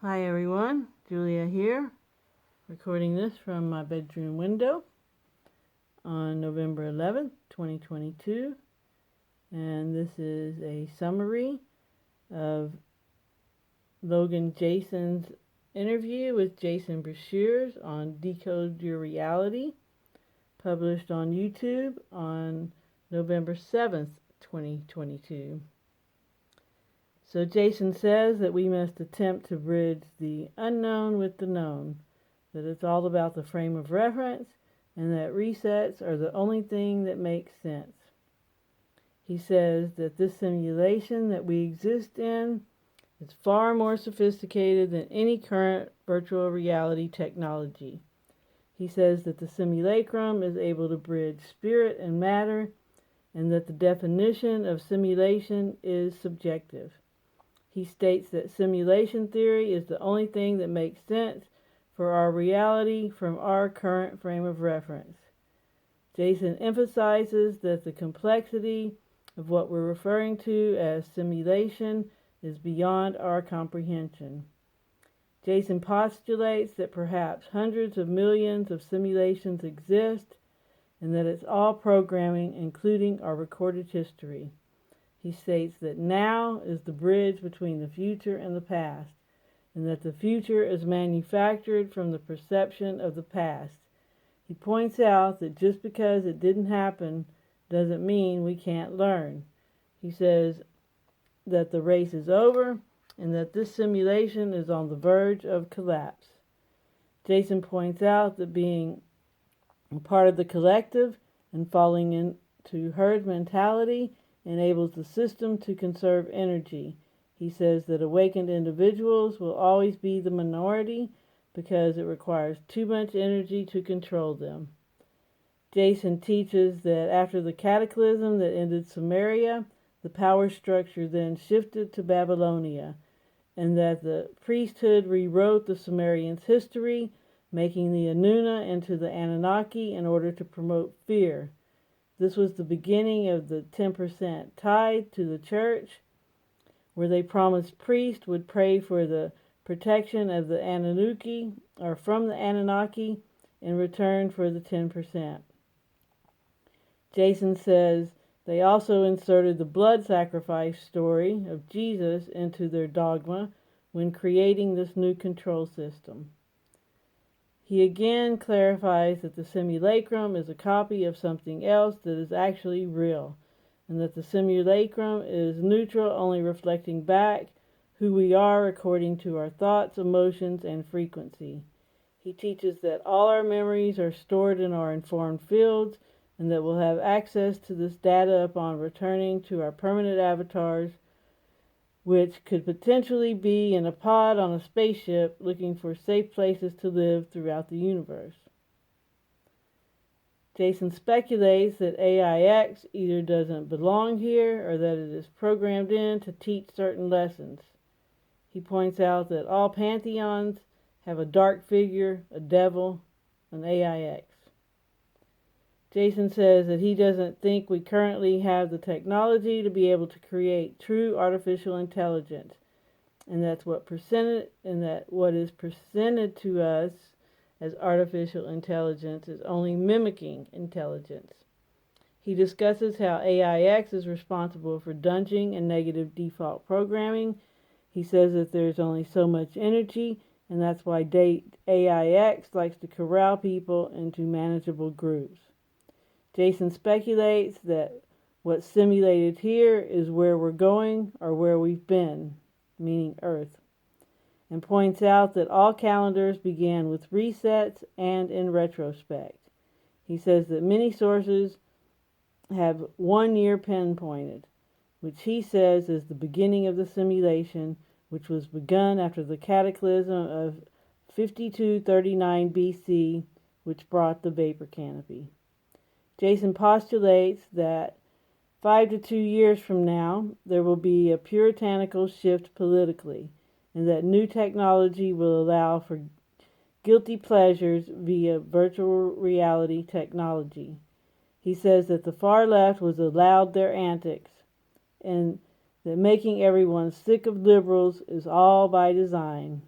Hi everyone, Julia here, recording this from my bedroom window on November 11th, 2022, and this is a summary of Logan Jason's interview with Jason Breshears on Decode Your Reality, published on YouTube on November 7th, 2022. So Jason says that we must attempt to bridge the unknown with the known, that it's all about the frame of reference, and that resets are the only thing that makes sense. He says that this simulation that we exist in is far more sophisticated than any current virtual reality technology. He says that the simulacrum is able to bridge spirit and matter, and that the definition of simulation is subjective. He states that simulation theory is the only thing that makes sense for our reality from our current frame of reference. Jason emphasizes that the complexity of what we're referring to as simulation is beyond our comprehension. Jason postulates that perhaps hundreds of millions of simulations exist and that it's all programming, including our recorded history. He states that now is the bridge between the future and the past, and that the future is manufactured from the perception of the past. He points out that just because it didn't happen doesn't mean we can't learn. He says that the race is over and that this simulation is on the verge of collapse. Jason points out that being a part of the collective and falling into herd mentality enables the system to conserve energy. He says that awakened individuals will always be the minority because it requires too much energy to control them. Jason teaches that after the cataclysm that ended Sumeria, the power structure then shifted to Babylonia, and that the priesthood rewrote the Sumerians' history, making the Anuna into the Anunnaki in order to promote fear. This was the beginning of the 10% tithe to the church, where they promised priests would pray for the protection of the Anunnaki, or from the Anunnaki, in return for the 10%. Jason says they also inserted the blood sacrifice story of Jesus into their dogma when creating this new control system. He again clarifies that the simulacrum is a copy of something else that is actually real, and that the simulacrum is neutral, only reflecting back who we are according to our thoughts, emotions, and frequency. He teaches that all our memories are stored in our informed fields, and that we'll have access to this data upon returning to our permanent avatars, which could potentially be in a pod on a spaceship looking for safe places to live throughout the universe. Jason speculates that AIX either doesn't belong here or that it is programmed in to teach certain lessons. He points out that all pantheons have a dark figure, a devil, an AIX. Jason says that he doesn't think we currently have the technology to be able to create true artificial intelligence, and that what is presented to us as artificial intelligence is only mimicking intelligence. He discusses how AIX is responsible for dunging and negative default programming. He says that there's only so much energy, and that's why AIX likes to corral people into manageable groups. Jason speculates that what's simulated here is where we're going or where we've been, meaning Earth, and points out that all calendars began with resets and in retrospect. He says that many sources have 1 year pinpointed, which he says is the beginning of the simulation, which was begun after the cataclysm of 5239 BC, which brought the vapor canopy. Jason postulates that 5 to 2 years from now, there will be a puritanical shift politically, and that new technology will allow for guilty pleasures via virtual reality technology. He says that the far left was allowed their antics, and that making everyone sick of liberals is all by design.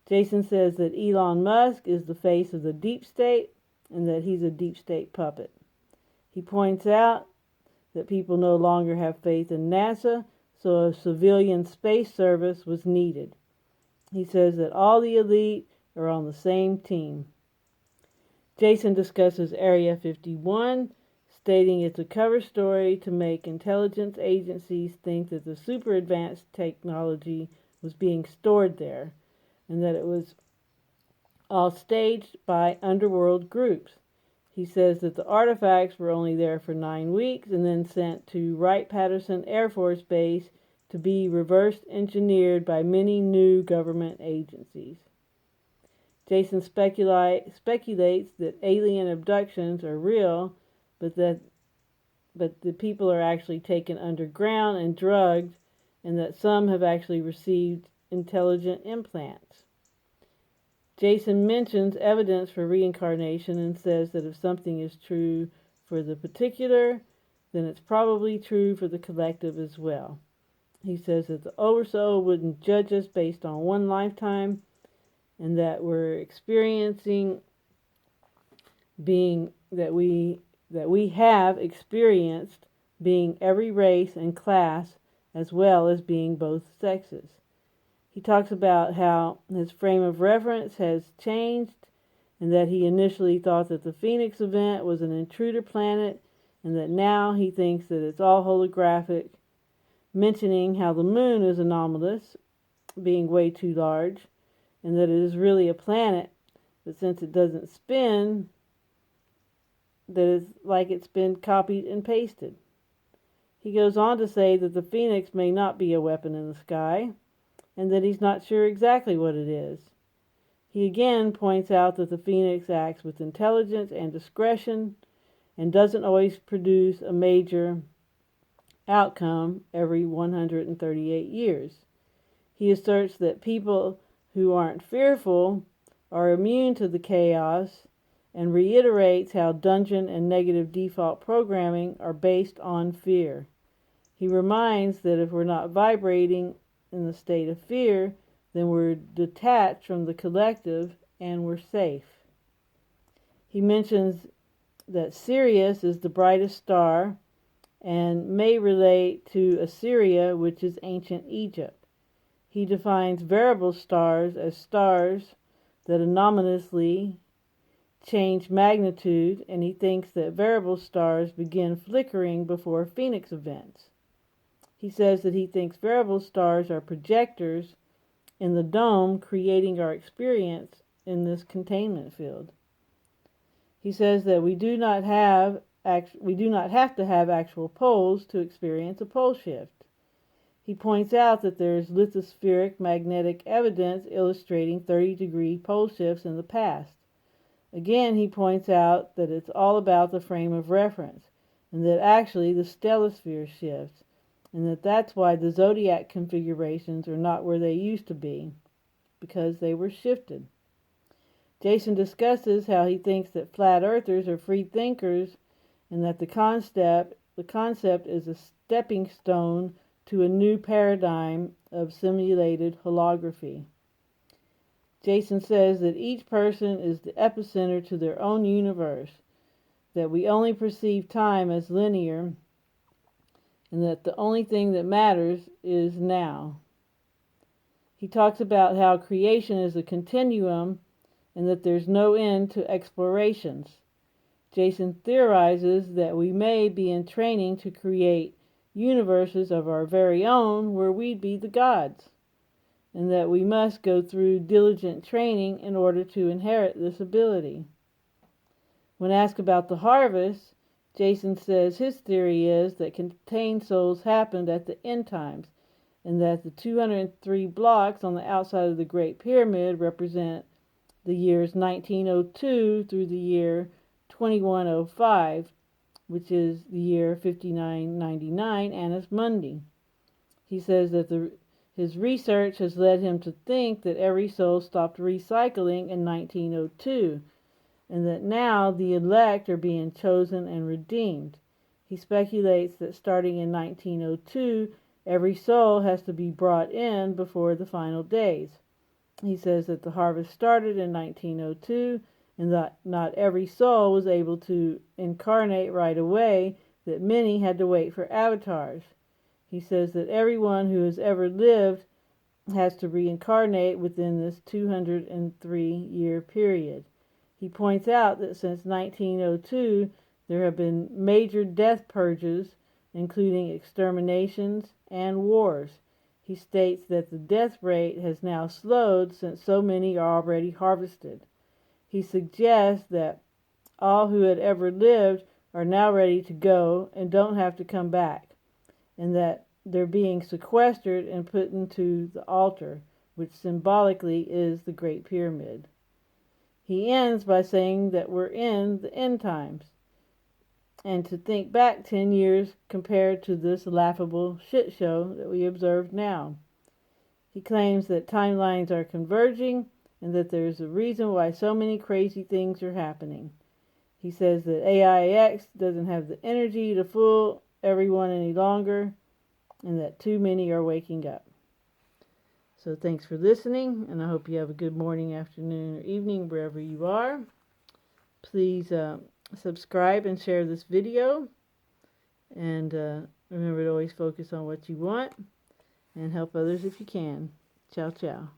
Jason says that Elon Musk is the face of the deep state and that he's a deep state puppet. He points out that people no longer have faith in NASA, so a civilian space service was needed. He says that all the elite are on the same team. Jason discusses Area 51, stating it's a cover story to make intelligence agencies think that the super advanced technology was being stored there, and that it was all staged by underworld groups. He says that the artifacts were only there for 9 weeks and then sent to Wright-Patterson Air Force Base to be reverse engineered by many new government agencies. Jason speculates that alien abductions are real, but the people are actually taken underground and drugged, and that some have actually received intelligent implants. Jason mentions evidence for reincarnation and says that if something is true for the particular, then it's probably true for the collective as well. He says that the Oversoul wouldn't judge us based on one lifetime, and that we're experiencing being that we have experienced being every race and class as well as being both sexes. He talks about how his frame of reference has changed and that he initially thought that the Phoenix event was an intruder planet and that now he thinks that it's all holographic, mentioning how the moon is anomalous, being way too large, and that it is really a planet, but since it doesn't spin, that it's like it's been copied and pasted. He goes on to say that the Phoenix may not be a weapon in the sky, and that he's not sure exactly what it is. He again points out that the Phoenix acts with intelligence and discretion, and doesn't always produce a major outcome every 138 years. He asserts that people who aren't fearful are immune to the chaos, and reiterates how dungeon and negative default programming are based on fear. He reminds that if we're not vibrating in the state of fear, then we're detached from the collective and we're safe. He mentions that Sirius is the brightest star and may relate to Assyria, which is ancient Egypt. He defines variable stars as stars that anomalously change magnitude, and he thinks that variable stars begin flickering before Phoenix events. He says that he thinks variable stars are projectors in the dome, creating our experience in this containment field. He says that we do not have to have actual poles to experience a pole shift. He points out that there is lithospheric magnetic evidence illustrating 30-degree pole shifts in the past. Again, he points out that it's all about the frame of reference, and that actually the stellosphere shifts, and that's why the zodiac configurations are not where they used to be, because they were shifted. Jason discusses how he thinks that flat earthers are free thinkers, and that the concept is a stepping stone to a new paradigm of simulated holography. Jason says that each person is the epicenter to their own universe, that we only perceive time as linear, and that the only thing that matters is now. He talks about how creation is a continuum and that there's no end to explorations. Jason theorizes that we may be in training to create universes of our very own where we'd be the gods, and that we must go through diligent training in order to inherit this ability. When asked about the harvest, Jason says his theory is that contained souls happened at the end times, and that the 203 blocks on the outside of the Great Pyramid represent the years 1902 through the year 2105, which is the year 5999 Annus Mundi. He says that his research has led him to think that every soul stopped recycling in 1902, and that now the elect are being chosen and redeemed. He speculates that starting in 1902, every soul has to be brought in before the final days. He says that the harvest started in 1902 and that not every soul was able to incarnate right away, that many had to wait for avatars. He says that everyone who has ever lived has to reincarnate within this 203-year period. He points out that since 1902, there have been major death purges, including exterminations and wars. He states that the death rate has now slowed since so many are already harvested. He suggests that all who had ever lived are now ready to go and don't have to come back, and that they're being sequestered and put into the altar, which symbolically is the Great Pyramid. He ends by saying that we're in the end times, and to think back 10 years compared to this laughable shit show that we observe now. He claims that timelines are converging and that there's a reason why so many crazy things are happening. He says that AIX doesn't have the energy to fool everyone any longer, and that too many are waking up. So thanks for listening, and I hope you have a good morning, afternoon, or evening, wherever you are. Please subscribe and share this video, and remember to always focus on what you want and help others if you can. Ciao, ciao.